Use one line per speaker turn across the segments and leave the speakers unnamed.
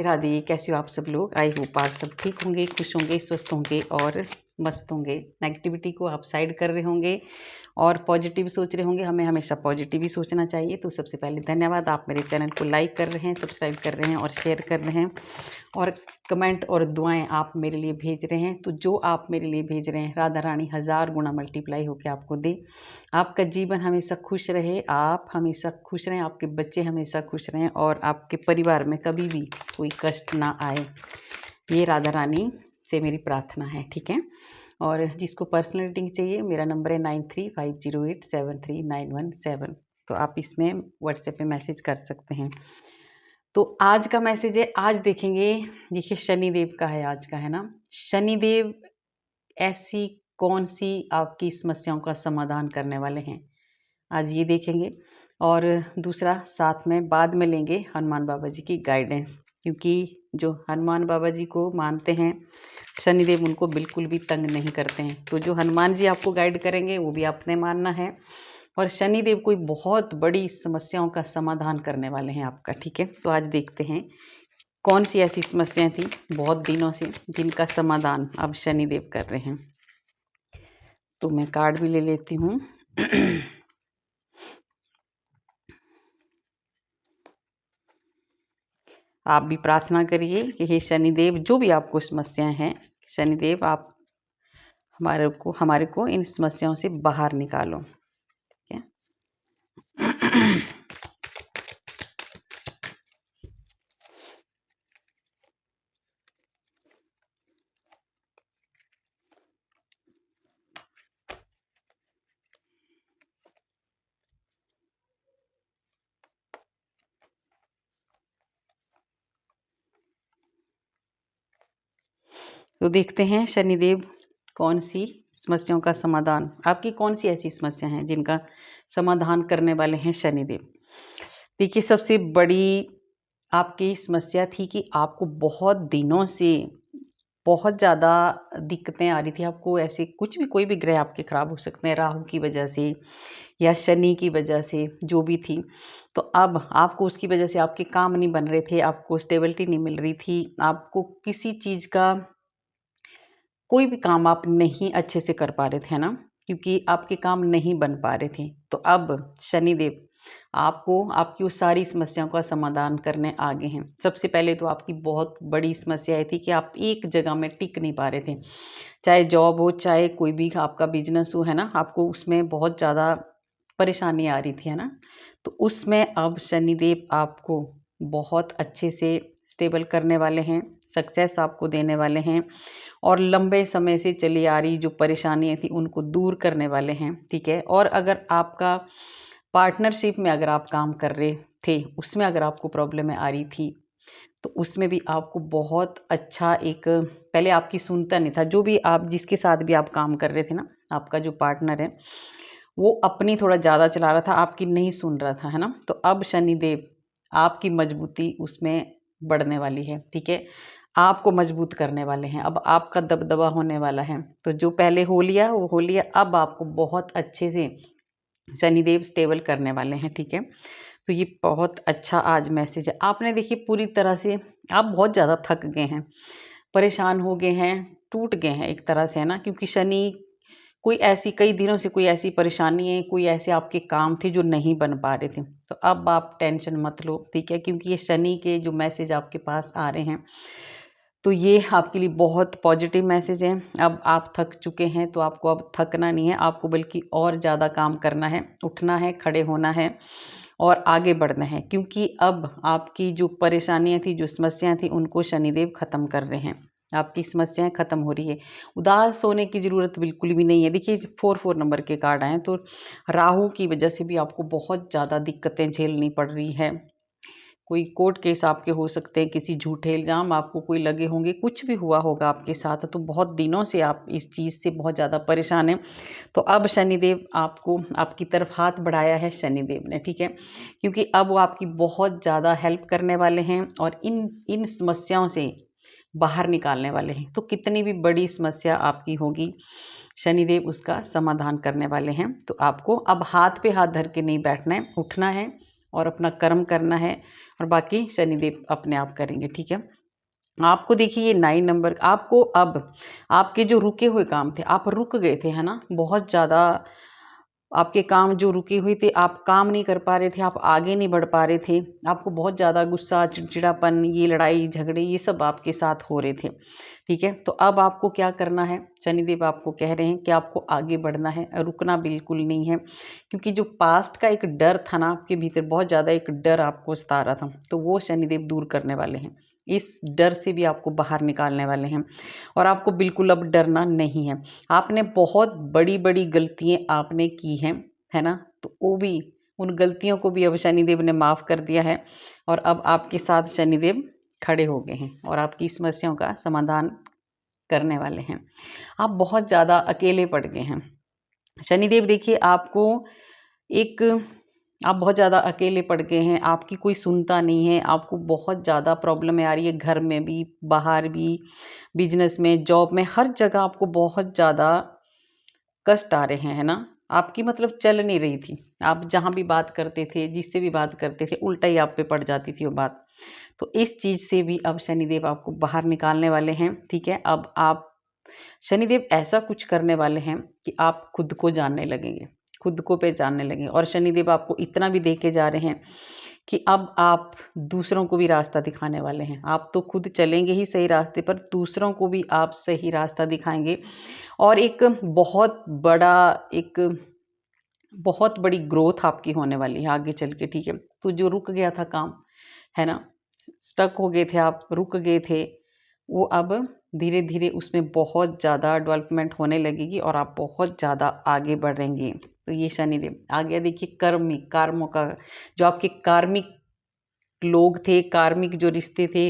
राधे राधे। कैसे हो आप सब लोग? आई होप आप सब ठीक होंगे, खुश होंगे, स्वस्थ होंगे और मस्त होंगे। नेगेटिविटी को आप साइड कर रहे होंगे और पॉजिटिव सोच रहे होंगे। हमें हमेशा पॉजिटिव ही सोचना चाहिए। तो सबसे पहले धन्यवाद, आप मेरे चैनल को लाइक कर रहे हैं, सब्सक्राइब कर रहे हैं और शेयर कर रहे हैं और कमेंट और दुआएं आप मेरे लिए भेज रहे हैं। तो जो आप मेरे लिए भेज रहे हैं, राधा रानी 1000 गुना मल्टीप्लाई होकर आपको दे। आपका जीवन हमेशा खुश रहे, आप हमेशा खुश रहें, आपके बच्चे हमेशा खुश रहें और आपके परिवार में कभी भी कोई कष्ट ना आए। ये राधा रानी से मेरी प्रार्थना है, ठीक है। और जिसको पर्सनल रीडिंग चाहिए, मेरा नंबर है 9350873917। तो आप इसमें व्हाट्सएप पे मैसेज कर सकते हैं। तो आज का मैसेज है, आज देखेंगे, देखिए शनिदेव का है आज का, है ना। शनिदेव ऐसी कौन सी आपकी समस्याओं का समाधान करने वाले हैं, आज ये देखेंगे। और दूसरा साथ में बाद में लेंगे हनुमान बाबा जी की गाइडेंस, क्योंकि जो हनुमान बाबा जी को मानते हैं, शनिदेव उनको बिल्कुल भी तंग नहीं करते हैं। तो जो हनुमान जी आपको गाइड करेंगे वो भी आपने मानना है। और शनिदेव कोई बहुत बड़ी समस्याओं का समाधान करने वाले हैं आपका, ठीक है। तो आज देखते हैं कौन सी ऐसी समस्याएं थी बहुत दिनों से जिनका समाधान अब शनिदेव कर रहे हैं। तो मैं कार्ड भी ले लेती हूँ। आप भी प्रार्थना करिए कि हे शनिदेव, जो भी आपको समस्याएं हैं, शनिदेव आप हमारे को इन समस्याओं से बाहर निकालो, ठीक है। तो देखते हैं शनिदेव कौन सी समस्याओं का समाधान, आपकी कौन सी ऐसी समस्या हैं जिनका समाधान करने वाले हैं शनिदेव। देखिए, सबसे बड़ी आपकी समस्या थी कि आपको बहुत दिनों से बहुत ज़्यादा दिक्कतें आ रही थी। आपको ऐसे कुछ भी, कोई भी ग्रह आपके ख़राब हो सकते हैं, राहु की वजह से या शनि की वजह से, जो भी थी। तो अब आपको उसकी वजह से आपके काम नहीं बन रहे थे, आपको स्टेबिलिटी नहीं मिल रही थी, आपको किसी चीज़ का कोई भी काम आप नहीं अच्छे से कर पा रहे थे, है ना, क्योंकि आपके काम नहीं बन पा रहे थे। तो अब शनिदेव आपको आपकी उस सारी समस्याओं का समाधान करने आ गए हैं। सबसे पहले तो आपकी बहुत बड़ी समस्या ये थी कि आप एक जगह में टिक नहीं पा रहे थे, चाहे जॉब हो, चाहे कोई भी आपका बिजनेस हो, है ना, आपको उसमें बहुत ज़्यादा परेशानी आ रही थी, है ना। तो उसमें अब शनिदेव आपको बहुत अच्छे से स्टेबल करने वाले हैं, सक्सेस आपको देने वाले हैं और लंबे समय से चली आ रही जो परेशानियाँ थी उनको दूर करने वाले हैं, ठीक है। और अगर आपका पार्टनरशिप में अगर आप काम कर रहे थे, उसमें अगर आपको प्रॉब्लम आ रही थी, तो उसमें भी आपको बहुत अच्छा एक, पहले आपकी सुनता नहीं था, जो भी आप जिसके साथ भी आप काम कर रहे थे ना, आपका जो पार्टनर है वो अपनी थोड़ा ज़्यादा चला रहा था, आपकी नहीं सुन रहा था, है ना। तो अब शनिदेव आपकी मजबूती उसमें बढ़ने वाली है, ठीक है। आपको मजबूत करने वाले हैं, अब आपका दबदबा होने वाला है। तो जो पहले हो लिया वो हो लिया, अब आपको बहुत अच्छे से शनिदेव स्टेबल करने वाले हैं, ठीक है। तो ये बहुत अच्छा आज मैसेज है। आपने देखिए पूरी तरह से आप बहुत ज़्यादा थक गए हैं, परेशान हो गए हैं, टूट गए हैं एक तरह से, है ना, क्योंकि शनि कोई ऐसी, कई दिनों से कोई ऐसी परेशानी है, कोई ऐसे आपके काम थे जो नहीं बन पा रहे थे। तो अब आप टेंशन मत लो, ठीक है, क्योंकि ये शनि के जो मैसेज आपके पास आ रहे हैं, तो ये आपके लिए बहुत पॉजिटिव मैसेज है। अब आप थक चुके हैं, तो आपको अब थकना नहीं है, आपको बल्कि और ज़्यादा काम करना है, उठना है, खड़े होना है और आगे बढ़ना है, क्योंकि अब आपकी जो परेशानियां थी, जो समस्याएं थी, उनको शनिदेव ख़त्म कर रहे हैं। आपकी समस्याएं ख़त्म हो रही है, उदास होने की ज़रूरत बिल्कुल भी नहीं है। देखिए 4 नंबर के कार्ड आए, तो राहु की वजह से भी आपको बहुत ज़्यादा दिक्कतें झेलनी पड़ रही है। कोई कोर्ट केस आपके हो सकते हैं, किसी झूठे इल्ज़ाम आपको कोई लगे होंगे, कुछ भी हुआ होगा आपके साथ। तो बहुत दिनों से आप इस चीज़ से बहुत ज़्यादा परेशान हैं। तो अब शनिदेव आपको, आपकी तरफ हाथ बढ़ाया है शनिदेव ने, ठीक है, क्योंकि अब वो आपकी बहुत ज़्यादा हेल्प करने वाले हैं और इन इन समस्याओं से बाहर निकालने वाले हैं। तो कितनी भी बड़ी समस्या आपकी होगी, शनिदेव उसका समाधान करने वाले हैं। तो आपको अब हाथ पे हाथ धर के नहीं बैठना है, उठना है और अपना कर्म करना है, और बाकी शनिदेव अपने आप करेंगे। ठीक है, आपको देखिए ये 9 नंबर, आपको अब आपके जो रुके हुए काम थे, आप रुक गए थे, है ना, बहुत ज़्यादा आपके काम जो रुके हुए थे, आप काम नहीं कर पा रहे थे, आप आगे नहीं बढ़ पा रहे थे, आपको बहुत ज़्यादा गुस्सा, चिड़चिड़ापन, ये लड़ाई झगड़े ये सब आपके साथ हो रहे थे। ठीक है, तो अब आपको क्या करना है, शनिदेव आपको कह रहे हैं कि आपको आगे बढ़ना है, रुकना बिल्कुल नहीं है, क्योंकि जो पास्ट का एक डर था ना आपके भीतर, बहुत ज़्यादा एक डर आपको सता रहा था, तो वो शनिदेव दूर करने वाले हैं। इस डर से भी आपको बाहर निकालने वाले हैं, और आपको बिल्कुल अब डरना नहीं है। आपने बहुत बड़ी बड़ी गलतियाँ आपने की हैं, है ना, तो वो भी, उन गलतियों को भी अब शनिदेव ने माफ़ कर दिया है, और अब आपके साथ शनिदेव खड़े हो गए हैं और आपकी समस्याओं का समाधान करने वाले हैं। आप बहुत ज़्यादा अकेले पड़ गए हैं। शनिदेव देखिए आपको एक, आप बहुत ज़्यादा अकेले पड़ गए हैं, आपकी कोई सुनता नहीं है, आपको बहुत ज़्यादा प्रॉब्लमें आ रही है, घर में भी, बाहर भी, बिजनेस में, जॉब में, हर जगह आपको बहुत ज़्यादा कष्ट आ रहे हैं, है ना। आपकी मतलब चल नहीं रही थी, आप जहाँ भी बात करते थे, जिससे भी बात करते थे, उल्टा ही आप पे पड़ जाती थी वो बात। तो इस चीज़ से भी अब शनिदेव आपको बाहर निकालने वाले हैं। ठीक है, अब आप, शनिदेव ऐसा कुछ करने वाले हैं कि आप खुद को जानने लगेंगे, खुद को पहचानने लगेंगे, और शनिदेव आपको इतना भी दे के जा रहे हैं कि अब आप दूसरों को भी रास्ता दिखाने वाले हैं। आप तो खुद चलेंगे ही सही रास्ते पर, दूसरों को भी आप सही रास्ता दिखाएंगे, और एक बहुत बड़ा, एक बहुत बड़ी ग्रोथ आपकी होने वाली है आगे चल के। ठीक है, तो जो रुक गया था काम, है ना, स्टक हो गए थे आप, रुक गए थे, वो अब धीरे धीरे उसमें बहुत ज़्यादा डेवलपमेंट होने लगेगी, और आप बहुत ज़्यादा आगे बढ़ेंगे। तो ये शनिदेव आ गया। देखिए कर्मिक, कार्मों का, जो आपके कार्मिक लोग थे, कार्मिक जो रिश्ते थे,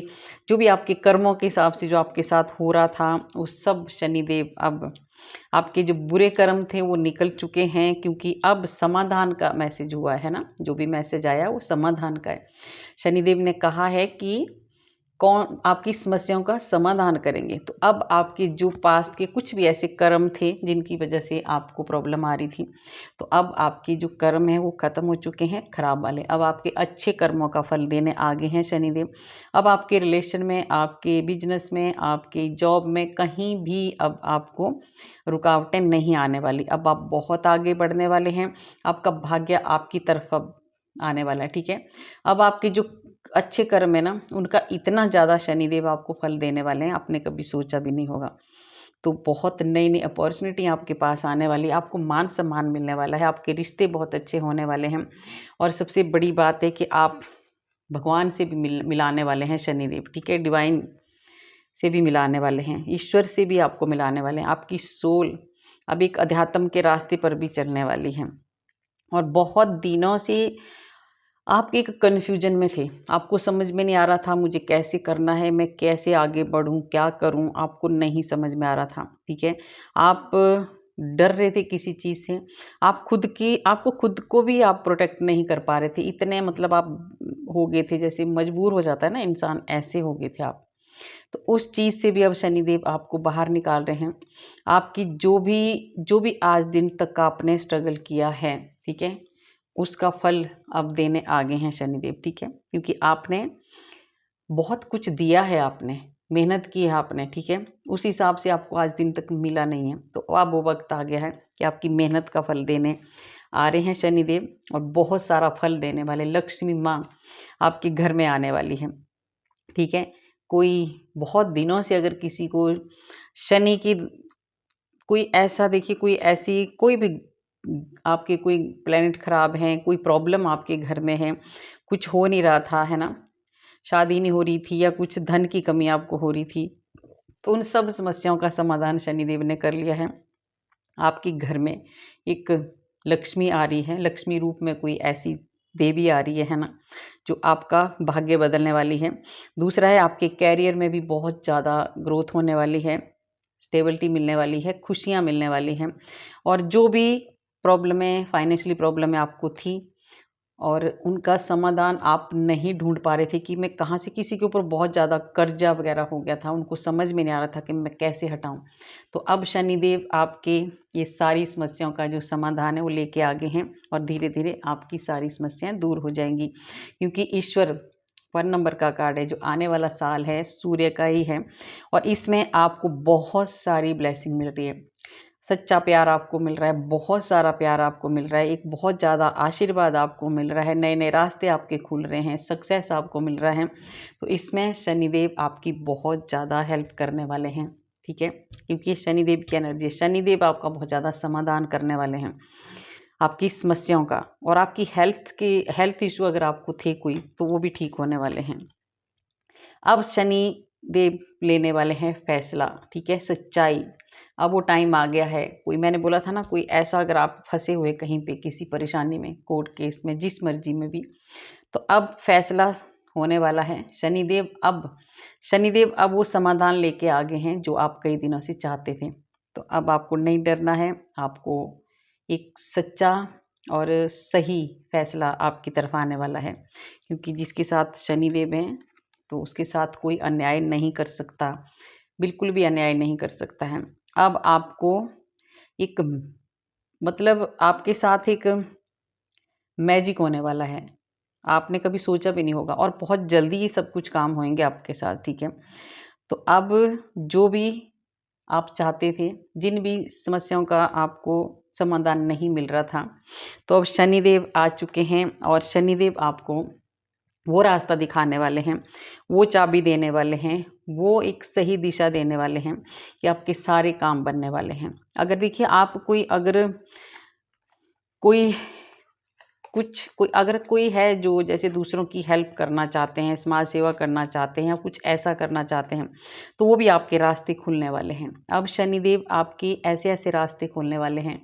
जो भी आपके कर्मों के हिसाब से जो आपके साथ हो रहा था, वो सब शनिदेव, अब आपके जो बुरे कर्म थे वो निकल चुके हैं, क्योंकि अब समाधान का मैसेज हुआ है ना, जो भी मैसेज आया वो समाधान का है। शनिदेव ने कहा है कि कौन आपकी समस्याओं का समाधान करेंगे। तो अब आपके जो पास्ट के कुछ भी ऐसे कर्म थे जिनकी वजह से आपको प्रॉब्लम आ रही थी, तो अब आपके जो कर्म हैं वो ख़त्म हो चुके हैं, खराब वाले। अब आपके अच्छे कर्मों का फल देने आगे हैं शनिदेव। अब आपके रिलेशन में, आपके बिजनेस में, आपके जॉब में, कहीं भी अब आपको रुकावटें नहीं आने वाली। अब आप बहुत आगे बढ़ने वाले हैं, आपका भाग्य आपकी तरफ अब आने वाला है। ठीक है, अब आपके जो अच्छे कर्म है ना, उनका इतना ज़्यादा शनिदेव आपको फल देने वाले हैं, आपने कभी सोचा भी नहीं होगा। तो बहुत नई नई अपॉर्चुनिटी आपके पास आने वाली है, आपको मान सम्मान मिलने वाला है, आपके रिश्ते बहुत अच्छे होने वाले हैं, और सबसे बड़ी बात है कि आप भगवान से भी मिलाने वाले हैं शनिदेव। ठीक है, डिवाइन से भी मिलाने वाले हैं, ईश्वर से भी आपको मिलाने वाले हैं। आपकी सोल अब एक अध्यात्म के रास्ते पर भी चलने वाली है, और बहुत दिनों से आप एक कन्फ्यूजन में थे, आपको समझ में नहीं आ रहा था मुझे कैसे करना है, मैं कैसे आगे बढ़ूं, क्या करूं, आपको नहीं समझ में आ रहा था। ठीक है, आप डर रहे थे किसी चीज़ से, आप खुद की, आपको खुद को भी आप प्रोटेक्ट नहीं कर पा रहे थे, इतने मतलब आप हो गए थे, जैसे मजबूर हो जाता है ना इंसान, ऐसे हो गए थे आप। तो उस चीज़ से भी अब शनिदेव आपको बाहर निकाल रहे हैं। आपकी जो भी आज दिन तक आपने स्ट्रगल किया है, ठीक है, उसका फल अब देने आ गए हैं शनिदेव। ठीक है, क्योंकि आपने बहुत कुछ दिया है, आपने मेहनत की है आपने, ठीक है, उस हिसाब से आपको आज दिन तक मिला नहीं है, तो अब वो वक्त आ गया है कि आपकी मेहनत का फल देने आ रहे हैं शनिदेव, और बहुत सारा फल देने वाले। लक्ष्मी माँ आपके घर में आने वाली है। ठीक है, कोई बहुत दिनों से अगर किसी को शनि की कोई ऐसा, देखिए कोई ऐसी, कोई भी आपके कोई प्लेनेट ख़राब हैं, कोई प्रॉब्लम आपके घर में है, कुछ हो नहीं रहा था, है ना, शादी नहीं हो रही थी, या कुछ धन की कमी आपको हो रही थी, तो उन सब समस्याओं का समाधान शनिदेव ने कर लिया है। आपके घर में एक लक्ष्मी आ रही है, लक्ष्मी रूप में कोई ऐसी देवी आ रही है ना, जो आपका भाग्य बदलने वाली है। दूसरा है, आपके कैरियर में भी बहुत ज़्यादा ग्रोथ होने वाली है, स्टेबिलिटी मिलने वाली है, खुशियाँ मिलने वाली हैं, और जो भी प्रॉब्लमें, फाइनेंशियली प्रॉब्लमें आपको थी, और उनका समाधान आप नहीं ढूंढ पा रहे थे कि मैं कहाँ से, किसी के ऊपर बहुत ज़्यादा कर्जा वगैरह हो गया था, उनको समझ में नहीं आ रहा था कि मैं कैसे हटाऊं। तो अब शनिदेव आपके ये सारी समस्याओं का जो समाधान है वो लेके आगे हैं और धीरे धीरे आपकी सारी समस्याएं दूर हो जाएंगी, क्योंकि ईश्वर 1 नंबर का कार्ड है। जो आने वाला साल है सूर्य का ही है और इसमें आपको बहुत सारी ब्लेसिंग मिल रही है। सच्चा प्यार आपको मिल रहा है, बहुत सारा प्यार आपको मिल रहा है, एक बहुत ज़्यादा आशीर्वाद आपको मिल रहा है, नए नए रास्ते आपके खुल रहे हैं, सक्सेस आपको मिल रहा है। तो इसमें शनिदेव आपकी बहुत ज़्यादा हेल्प करने वाले हैं, ठीक है, क्योंकि ये शनिदेव की एनर्जी है। शनिदेव आपका बहुत ज़्यादा समाधान करने वाले हैं आपकी समस्याओं का, और आपकी हेल्थ इशू अगर आपको थे कोई तो वो भी ठीक होने वाले हैं। अब शनि देव लेने वाले हैं फैसला, ठीक है, सच्चाई। अब वो टाइम आ गया है। कोई, मैंने बोला था ना, कोई ऐसा अगर आप फंसे हुए कहीं पे किसी परेशानी में, कोर्ट केस में, जिस मर्जी में भी, तो अब फैसला होने वाला है। शनिदेव अब वो समाधान लेके आ गए हैं जो आप कई दिनों से चाहते थे। तो अब आपको नहीं डरना है, आपको एक सच्चा और सही फैसला आपकी तरफ आने वाला है, क्योंकि जिसके साथ शनिदेव हैं तो उसके साथ कोई अन्याय नहीं कर सकता, बिल्कुल भी अन्याय नहीं कर सकता है। अब आपको एक, मतलब आपके साथ एक मैजिक होने वाला है, आपने कभी सोचा भी नहीं होगा, और बहुत जल्दी ये सब कुछ काम होंगे आपके साथ, ठीक है। तो अब जो भी आप चाहते थे, जिन भी समस्याओं का आपको समाधान नहीं मिल रहा था, तो अब शनिदेव आ चुके हैं और शनिदेव आपको वो रास्ता दिखाने वाले हैं, वो चाबी देने वाले हैं, वो एक सही दिशा देने वाले हैं कि आपके सारे काम बनने वाले हैं। अगर देखिए, आप अगर कोई है जो जैसे दूसरों की हेल्प करना चाहते हैं, समाज सेवा करना चाहते हैं या कुछ ऐसा करना चाहते हैं, तो वो भी आपके रास्ते खुलने वाले हैं। अब शनिदेव आपके ऐसे ऐसे रास्ते खोलने वाले हैं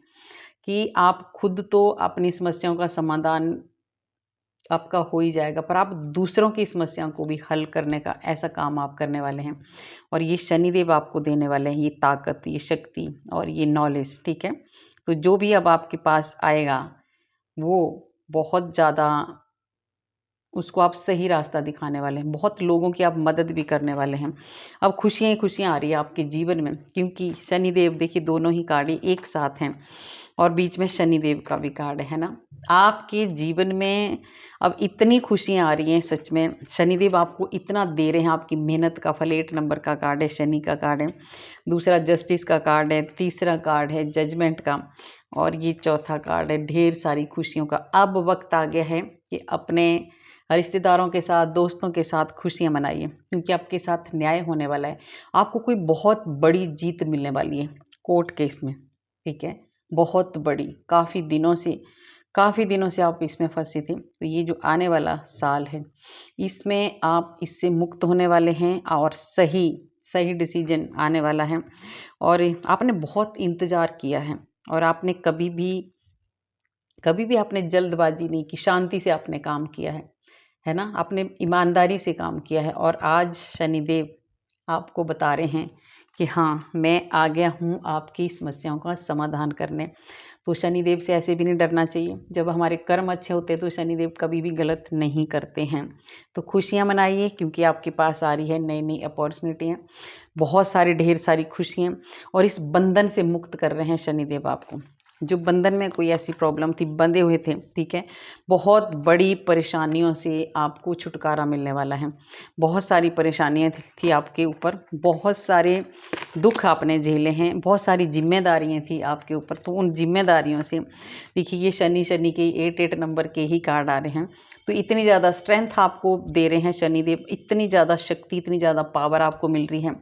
कि आप खुद तो अपनी समस्याओं का समाधान आपका हो ही जाएगा, पर आप दूसरों की समस्याओं को भी हल करने का ऐसा काम आप करने वाले हैं। और ये शनिदेव आपको देने वाले हैं ये ताकत, ये शक्ति और ये नॉलेज, ठीक है। तो जो भी अब आपके पास आएगा वो बहुत ज़्यादा, उसको आप सही रास्ता दिखाने वाले हैं, बहुत लोगों की आप मदद भी करने वाले हैं। अब खुशियाँ ही खुशियाँ आ रही है आपके जीवन में, क्योंकि शनिदेव, देखिए दोनों ही कार्ड एक साथ हैं और बीच में शनिदेव का भी कार्ड है ना। आपके जीवन में अब इतनी खुशियाँ आ रही हैं, सच में शनिदेव आपको इतना दे रहे हैं, आपकी मेहनत का फल। 8 नंबर का कार्ड है, शनि का कार्ड है, दूसरा जस्टिस का कार्ड है, तीसरा कार्ड है जजमेंट का, और ये चौथा कार्ड है ढेर सारी खुशियों का। अब वक्त आ गया है कि अपने रिश्तेदारों के साथ, दोस्तों के साथ खुशियां मनाइए, क्योंकि आपके साथ न्याय होने वाला है। आपको कोई बहुत बड़ी जीत मिलने वाली है कोर्ट केस में, ठीक है, बहुत बड़ी। काफ़ी दिनों से आप इसमें फंसे थे, तो ये जो आने वाला साल है इसमें आप इससे मुक्त होने वाले हैं और सही सही डिसीजन आने वाला है। और आपने बहुत इंतज़ार किया है और आपने कभी भी आपने जल्दबाजी नहीं की, शांति से आपने काम किया है ना, आपने ईमानदारी से काम किया है। और आज शनिदेव आपको बता रहे हैं कि हाँ, मैं आ गया हूँ आपकी समस्याओं का समाधान करने। तो शनिदेव से ऐसे भी नहीं डरना चाहिए। जब हमारे कर्म अच्छे होते हैं तो शनिदेव कभी भी गलत नहीं करते हैं। तो खुशियाँ मनाइए, क्योंकि आपके पास आ रही है नई नई अपॉर्चुनिटियाँ, बहुत सारी ढेर सारी खुशियाँ, और इस बंधन से मुक्त कर रहे हैं शनिदेव आपको। जो बंधन में कोई ऐसी प्रॉब्लम थी, बंधे हुए थे, ठीक है, बहुत बड़ी परेशानियों से आपको छुटकारा मिलने वाला है। बहुत सारी परेशानियां थी आपके ऊपर, बहुत सारे दुख आपने झेले हैं, बहुत सारी जिम्मेदारियां थी आपके ऊपर। तो उन जिम्मेदारियों से, देखिए ये शनि के 8 नंबर के ही कार्ड आ रहे हैं, तो इतनी ज़्यादा स्ट्रेंथ आपको दे रहे हैं शनिदेव, इतनी ज़्यादा शक्ति, इतनी ज़्यादा पावर आपको मिल रही है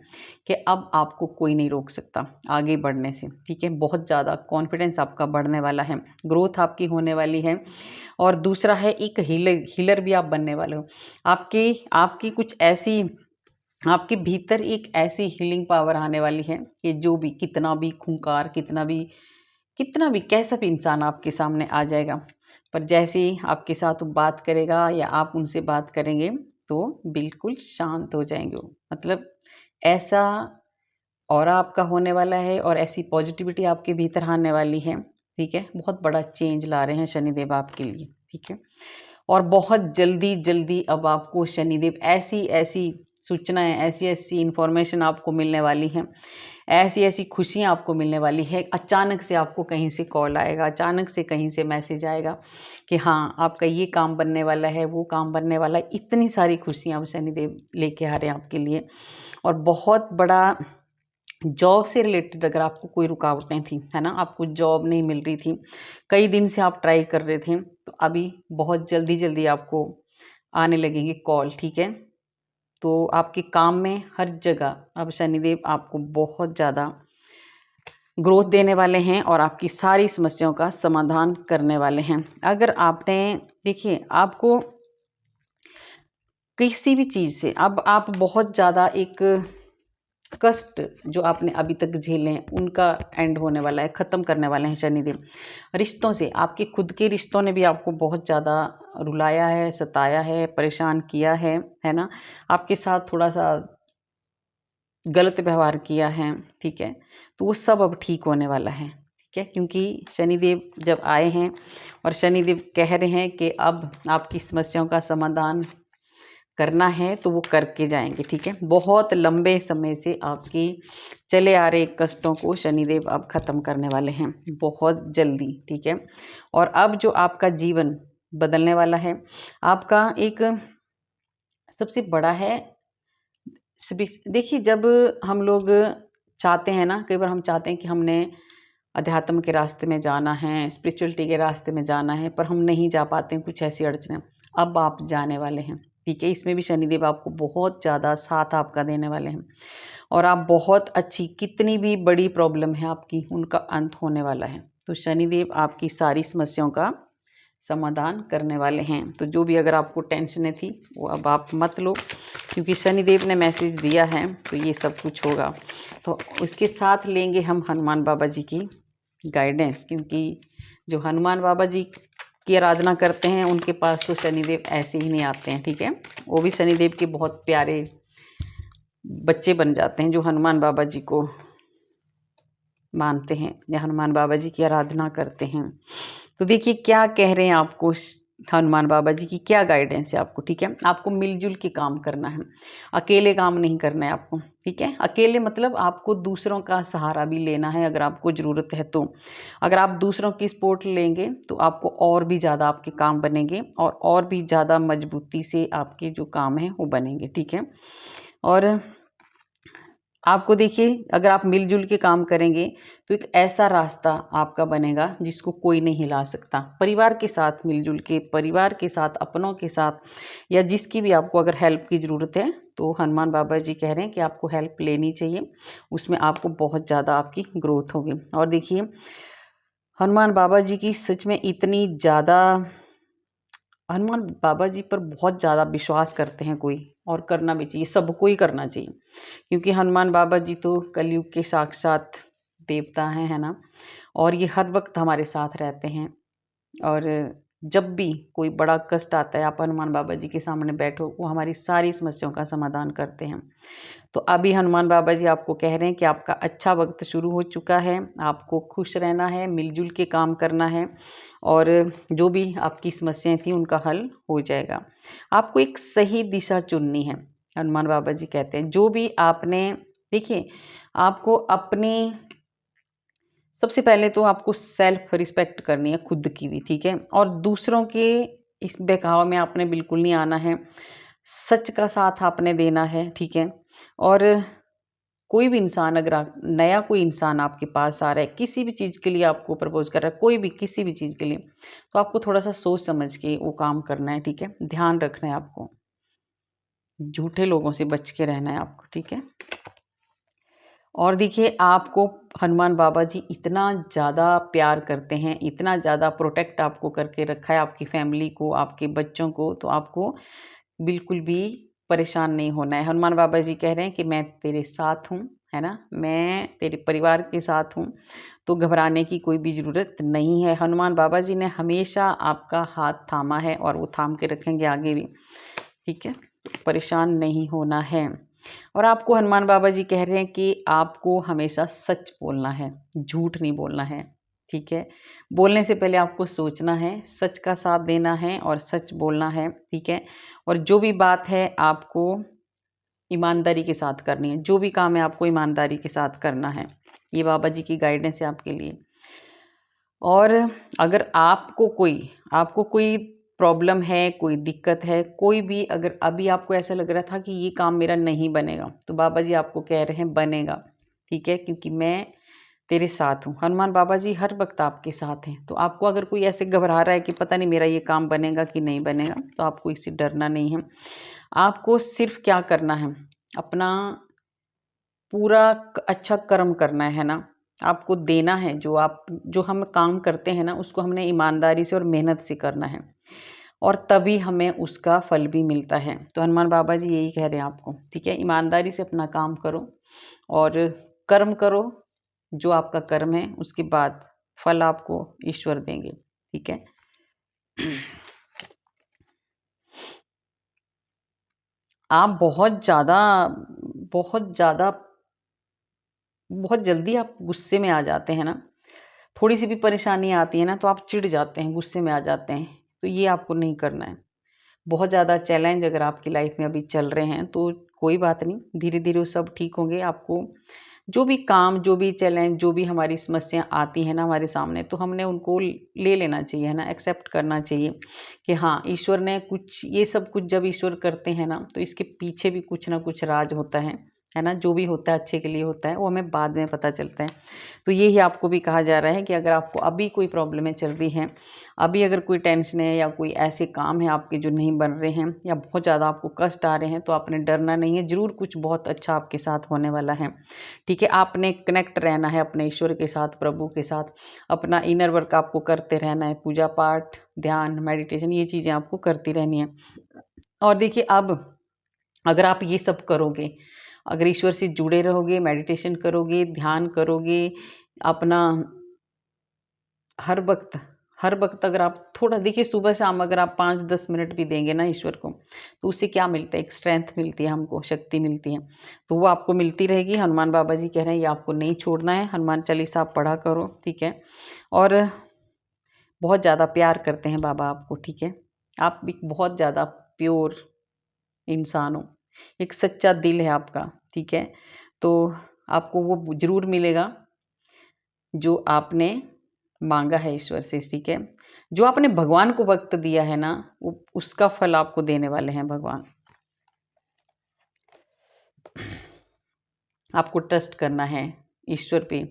कि अब आपको कोई नहीं रोक सकता आगे बढ़ने से, ठीक है। बहुत ज़्यादा कॉन्फिडेंस आपका बढ़ने वाला है, ग्रोथ आपकी होने वाली है। और दूसरा है, एक हीलर भी आप बनने वाले हो। आपकी कुछ ऐसी, आपके भीतर एक ऐसी हीलिंग पावर आने वाली है कि जो भी, कितना भी खूंखार, कितना भी कैसा भी इंसान आपके सामने आ जाएगा, पर जैसे ही आपके साथ वो बात करेगा या आप उनसे बात करेंगे तो बिल्कुल शांत हो जाएंगे वो। मतलब ऐसा ऑरा आपका होने वाला है और ऐसी पॉजिटिविटी आपके भीतर आने वाली है, ठीक है। बहुत बड़ा चेंज ला रहे हैं शनिदेव आपके लिए, ठीक है। और बहुत जल्दी जल्दी अब आपको शनिदेव ऐसी ऐसी सूचनाएं, ऐसी ऐसी इन्फॉर्मेशन आपको मिलने वाली हैं, ऐसी ऐसी खुशियाँ आपको मिलने वाली है। अचानक से आपको कहीं से कॉल आएगा, अचानक से कहीं से मैसेज आएगा कि हाँ आपका ये काम बनने वाला है, वो काम बनने वाला है। इतनी सारी खुशियाँ अब शनिदेव लेके आ रहे हैं आपके लिए। और बहुत बड़ा जॉब से रिलेटेड अगर आपको कोई रुकावटें थी, है ना, आपको जॉब नहीं मिल रही थी, कई दिन से आप ट्राई कर रहे थे, तो अभी बहुत जल्दी जल्दी आपको आने लगेंगे कॉल, ठीक है। तो आपके काम में हर जगह अब शनिदेव आपको बहुत ज़्यादा ग्रोथ देने वाले हैं और आपकी सारी समस्याओं का समाधान करने वाले हैं। अगर आपने, देखिए, आपको किसी भी चीज़ से अब आप बहुत ज़्यादा एक कष्ट जो आपने अभी तक झेले हैं उनका एंड होने वाला है, ख़त्म करने वाले हैं शनिदेव। रिश्तों से, आपके खुद के रिश्तों ने भी आपको बहुत ज़्यादा रुलाया है, सताया है, परेशान किया है ना, आपके साथ थोड़ा सा गलत व्यवहार किया है, ठीक है। तो वो सब अब ठीक होने वाला है, ठीक है, क्योंकि शनिदेव जब आए हैं और शनिदेव कह रहे हैं कि अब आपकी समस्याओं का समाधान करना है तो वो करके जाएंगे, ठीक है। बहुत लंबे समय से आपकी चले आ रहे कष्टों को शनिदेव अब ख़त्म करने वाले हैं बहुत जल्दी, ठीक है। और अब जो आपका जीवन बदलने वाला है, आपका एक सबसे बड़ा है, देखिए, जब हम लोग चाहते हैं ना, कई बार हम चाहते हैं कि हमने अध्यात्म के रास्ते में जाना है, स्पिरिचुअलिटी के रास्ते में जाना है, पर हम नहीं जा पाते हैं, कुछ ऐसी अड़चनें। अब आप जाने वाले हैं, ठीक है। इसमें भी शनिदेव आपको बहुत ज़्यादा साथ आपका देने वाले हैं और आप बहुत अच्छी, कितनी भी बड़ी प्रॉब्लम है आपकी, उनका अंत होने वाला है। तो शनिदेव आपकी सारी समस्याओं का समाधान करने वाले हैं। तो जो भी अगर आपको टेंशनें थी वो अब आप मत लो, क्योंकि शनिदेव ने मैसेज दिया है तो ये सब कुछ होगा। तो उसके साथ लेंगे हम हनुमान बाबा जी की गाइडेंस, क्योंकि जो हनुमान बाबा जी की आराधना करते हैं उनके पास तो शनिदेव ऐसे ही नहीं आते हैं, ठीक है। वो भी शनिदेव के बहुत प्यारे बच्चे बन जाते हैं जो हनुमान बाबा जी को मानते हैं या हनुमान बाबा जी की आराधना करते हैं। तो देखिए क्या कह रहे हैं आपको हनुमान बाबा जी की, क्या गाइडेंस है आपको, ठीक है। आपको मिलजुल के काम करना है, अकेले काम नहीं करना है आपको, ठीक है। अकेले मतलब आपको दूसरों का सहारा भी लेना है अगर आपको ज़रूरत है तो। अगर आप दूसरों की सपोर्ट लेंगे तो आपको और भी ज़्यादा आपके काम बनेंगे और भी ज़्यादा मजबूती से आपके जो काम हैं वो बनेंगे, ठीक है। और आपको देखिए, अगर आप मिलजुल के काम करेंगे तो एक ऐसा रास्ता आपका बनेगा जिसको कोई नहीं हिला सकता। परिवार के साथ मिलजुल के, परिवार के साथ, अपनों के साथ, या जिसकी भी आपको अगर हेल्प की ज़रूरत है तो हनुमान बाबा जी कह रहे हैं कि आपको हेल्प लेनी चाहिए, उसमें आपको बहुत ज़्यादा आपकी ग्रोथ होगी। और देखिए, हनुमान बाबा जी की सच में इतनी ज़्यादा, हनुमान बाबा जी पर बहुत ज़्यादा विश्वास करते हैं कोई, और करना भी चाहिए, सबको ही करना चाहिए, क्योंकि हनुमान बाबा जी तो कलयुग के साक्षात देवता हैं, है ना। और ये हर वक्त हमारे साथ रहते हैं। और जब भी कोई बड़ा कष्ट आता है, आप हनुमान बाबा जी के सामने बैठो, वो हमारी सारी समस्याओं का समाधान करते हैं। तो अभी हनुमान बाबा जी आपको कह रहे हैं कि आपका अच्छा वक्त शुरू हो चुका है, आपको खुश रहना है, मिलजुल के काम करना है, और जो भी आपकी समस्याएं थी उनका हल हो जाएगा। आपको एक सही दिशा चुननी है, हनुमान बाबा जी कहते हैं। जो भी आपने, देखिए, आपको अपनी, सबसे पहले तो आपको सेल्फ रिस्पेक्ट करनी है, खुद की भी, ठीक है। और दूसरों के इस बहकावे में आपने बिल्कुल नहीं आना है, सच का साथ आपने देना है, ठीक है। और कोई भी इंसान, अगर नया कोई इंसान आपके पास आ रहा है, किसी भी चीज़ के लिए आपको प्रपोज कर रहा है, कोई भी किसी भी चीज़ के लिए, तो आपको थोड़ा सा सोच समझ के वो काम करना है, ठीक है। ध्यान रखना है आपको, झूठे लोगों से बच के रहना है आपको, ठीक है। और देखिए, आपको हनुमान बाबा जी इतना ज़्यादा प्यार करते हैं, इतना ज़्यादा प्रोटेक्ट आपको करके रखा है, आपकी फैमिली को, आपके बच्चों को, तो आपको बिल्कुल भी परेशान नहीं होना है। हनुमान बाबा जी कह रहे हैं कि मैं तेरे साथ हूँ, है ना, मैं तेरे परिवार के साथ हूँ, तो घबराने की कोई भी ज़रूरत नहीं है। हनुमान बाबा जी ने हमेशा आपका हाथ थामा है और वो थाम के रखेंगे आगे भी, ठीक है। तो परेशान नहीं होना है। और आपको हनुमान बाबा जी कह रहे हैं कि आपको हमेशा सच बोलना है, झूठ नहीं बोलना है, ठीक है। बोलने से पहले आपको सोचना है, सच का साथ देना है और सच बोलना है, ठीक है। और जो भी बात है आपको ईमानदारी के साथ करनी है, जो भी काम है आपको ईमानदारी के साथ करना है। ये बाबा जी की गाइडेंस है आपके लिए। और अगर आपको कोई प्रॉब्लम है, कोई दिक्कत है, कोई भी अगर अभी आपको ऐसा लग रहा था कि ये काम मेरा नहीं बनेगा, तो बाबा जी आपको कह रहे हैं बनेगा, ठीक है, क्योंकि मैं तेरे साथ हूँ। हनुमान बाबा जी हर वक्त आपके साथ हैं। तो आपको अगर कोई ऐसे घबरा रहा है कि पता नहीं मेरा ये काम बनेगा कि नहीं बनेगा, तो आपको इससे डरना नहीं है। आपको सिर्फ क्या करना है, अपना पूरा अच्छा कर्म करना है ना, आपको देना है। जो हम काम करते हैं ना, उसको हमने ईमानदारी से और मेहनत से करना है, और तभी हमें उसका फल भी मिलता है। तो हनुमान बाबा जी यही कह रहे हैं आपको, ठीक है। ईमानदारी से अपना काम करो और कर्म करो, जो आपका कर्म है उसके बाद फल आपको ईश्वर देंगे, ठीक है। आप बहुत जल्दी आप गुस्से में आ जाते हैं ना, थोड़ी सी भी परेशानी आती है ना तो आप चिढ़ जाते हैं, गुस्से में आ जाते हैं। तो ये आपको नहीं करना है। बहुत ज़्यादा चैलेंज अगर आपकी लाइफ में अभी चल रहे हैं तो कोई बात नहीं, धीरे धीरे वो सब ठीक होंगे। आपको जो भी काम, जो भी चैलेंज, जो भी हमारी समस्या आती है ना हमारे सामने, तो हमने उनको ले लेना चाहिए, है ना, एक्सेप्ट करना चाहिए कि हाँ, ईश्वर ने कुछ, ये सब कुछ जब ईश्वर करते हैं ना, तो इसके पीछे भी कुछ ना कुछ राज होता है ना। जो भी होता है अच्छे के लिए होता है, वो हमें बाद में पता चलता है। तो यही आपको भी कहा जा रहा है कि अगर आपको अभी कोई प्रॉब्लमें चल रही हैं, अभी अगर कोई टेंशन है या कोई ऐसे काम है आपके जो नहीं बन रहे हैं, या बहुत ज़्यादा आपको कष्ट आ रहे हैं, तो आपने डरना नहीं है। ज़रूर कुछ बहुत अच्छा आपके साथ होने वाला है, ठीक है। आपने कनेक्ट रहना है अपने ईश्वर के साथ, प्रभु के साथ। अपना इनर वर्क आपको करते रहना है, पूजा पाठ, ध्यान, मेडिटेशन, ये चीज़ें आपको करती रहनी है। और देखिए, अब अगर आप ये सब करोगे, अगर ईश्वर से जुड़े रहोगे, मेडिटेशन करोगे, ध्यान करोगे, अपना हर वक्त हर वक्त अगर आप थोड़ा, देखिए, सुबह शाम अगर आप 5-10 मिनट भी देंगे ना ईश्वर को, तो उससे क्या मिलता है, एक स्ट्रेंथ मिलती है, हमको शक्ति मिलती है। तो वो आपको मिलती रहेगी। हनुमान बाबा जी कह रहे हैं ये आपको नहीं छोड़ना है। हनुमान चालीसा आप पढ़ा करो, ठीक है। और बहुत ज़्यादा प्यार करते हैं बाबा आपको, ठीक है। आप एक बहुत ज़्यादा प्योर इंसान हो, एक सच्चा दिल है आपका, ठीक है। तो आपको वो ज़रूर मिलेगा जो आपने मांगा है ईश्वर से, ठीक है। जो आपने भगवान को वक्त दिया है ना, वो उसका फल आपको देने वाले हैं भगवान। आपको ट्रस्ट करना है ईश्वर पे,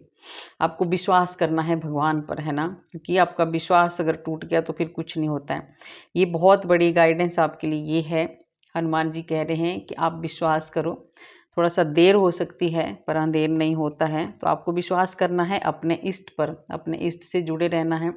आपको विश्वास करना है भगवान पर, है ना, क्योंकि आपका विश्वास अगर टूट गया तो फिर कुछ नहीं होता है। ये बहुत बड़ी गाइडेंस आपके लिए ये है। हनुमान जी कह रहे हैं कि आप विश्वास करो। थोड़ा सा देर हो सकती है पर अंधेर नहीं होता है। तो आपको विश्वास करना है अपने इष्ट पर, अपने इष्ट से जुड़े रहना है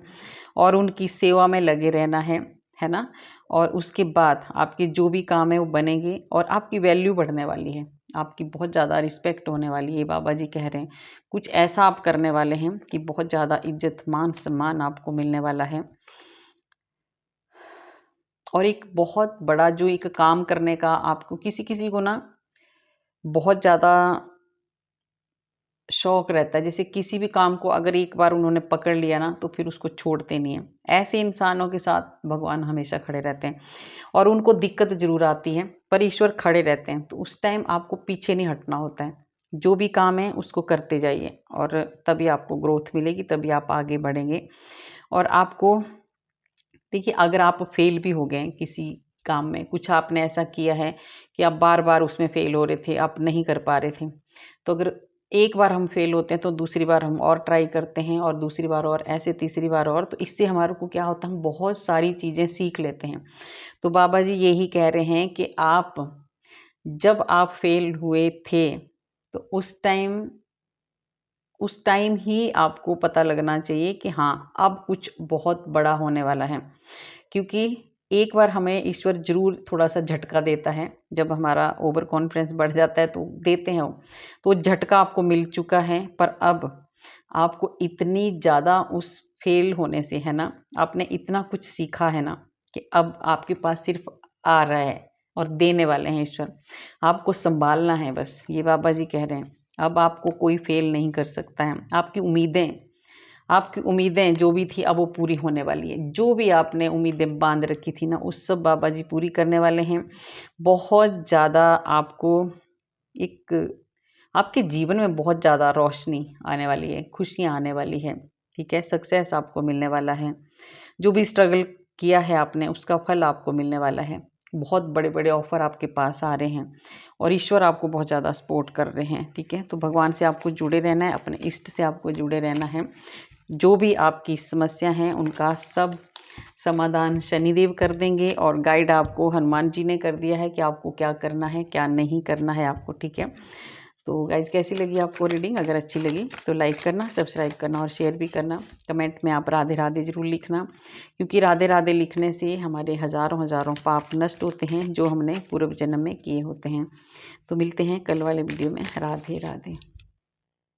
और उनकी सेवा में लगे रहना है ना। और उसके बाद आपके जो भी काम है वो बनेंगे और आपकी वैल्यू बढ़ने वाली है, आपकी बहुत ज़्यादा रिस्पेक्ट होने वाली है। बाबा जी कह रहे हैं कुछ ऐसा आप करने वाले हैं कि बहुत ज़्यादा इज्जत, मान सम्मान आपको मिलने वाला है। और एक बहुत बड़ा जो एक काम करने का आपको, किसी किसी को ना बहुत ज़्यादा शौक रहता है, जैसे किसी भी काम को अगर एक बार उन्होंने पकड़ लिया ना तो फिर उसको छोड़ते नहीं हैं। ऐसे इंसानों के साथ भगवान हमेशा खड़े रहते हैं और उनको दिक्कत ज़रूर आती है पर ईश्वर खड़े रहते हैं। तो उस टाइम आपको पीछे नहीं हटना होता है, जो भी काम है उसको करते जाइए और तभी आपको ग्रोथ मिलेगी, तभी आप आगे बढ़ेंगे। और आपको देखिए, अगर आप फेल भी हो गए किसी काम में, कुछ आपने ऐसा किया है कि आप बार बार उसमें फेल हो रहे थे, आप नहीं कर पा रहे थे, तो अगर एक बार हम फेल होते हैं तो दूसरी बार हम और ट्राई करते हैं और दूसरी बार और, ऐसे तीसरी बार और। तो इससे हमारे को क्या होता है, हम बहुत सारी चीज़ें सीख लेते हैं। तो बाबा जी यही कह रहे हैं कि आप जब आप फेल हुए थे तो उस टाइम ही आपको पता लगना चाहिए कि हाँ, अब कुछ बहुत बड़ा होने वाला है। क्योंकि एक बार हमें ईश्वर ज़रूर थोड़ा सा झटका देता है, जब हमारा ओवर कॉन्फिडेंस बढ़ जाता है तो देते हैं वो। तो झटका आपको मिल चुका है, पर अब आपको इतनी ज़्यादा उस फेल होने से, है ना, आपने इतना कुछ सीखा है ना कि अब आपके पास सिर्फ आ रहा है और देने वाले हैं ईश्वर। आपको संभालना है बस, ये बाबा जी कह रहे हैं। अब आपको कोई फेल नहीं कर सकता है। आपकी उम्मीदें, आपकी उम्मीदें जो भी थी अब वो पूरी होने वाली है। जो भी आपने उम्मीदें बांध रखी थी ना, उस सब बाबा जी पूरी करने वाले हैं। बहुत ज़्यादा आपको एक आपके जीवन में बहुत ज़्यादा रोशनी आने वाली है, खुशियाँ आने वाली है, ठीक है। सक्सेस आपको मिलने वाला है। जो भी स्ट्रगल किया है आपने उसका फल आपको मिलने वाला है। बहुत बड़े बड़े ऑफ़र आपके पास आ रहे हैं और ईश्वर आपको बहुत ज़्यादा सपोर्ट कर रहे हैं, ठीक है। तो भगवान से आपको जुड़े रहना है, अपने इष्ट से आपको जुड़े रहना है। जो भी आपकी समस्या हैं उनका सब समाधान शनिदेव कर देंगे और गाइड आपको हनुमान जी ने कर दिया है कि आपको क्या करना है, क्या नहीं करना है आपको, ठीक है। तो गाइज कैसी लगी आपको रीडिंग? अगर अच्छी लगी तो लाइक करना, सब्सक्राइब करना और शेयर भी करना। कमेंट में आप राधे राधे ज़रूर लिखना, क्योंकि राधे राधे लिखने से हमारे हज़ारों हज़ारों पाप नष्ट होते हैं जो हमने पूर्व जन्म में किए होते हैं। तो मिलते हैं कल वाले वीडियो में। राधे राधे।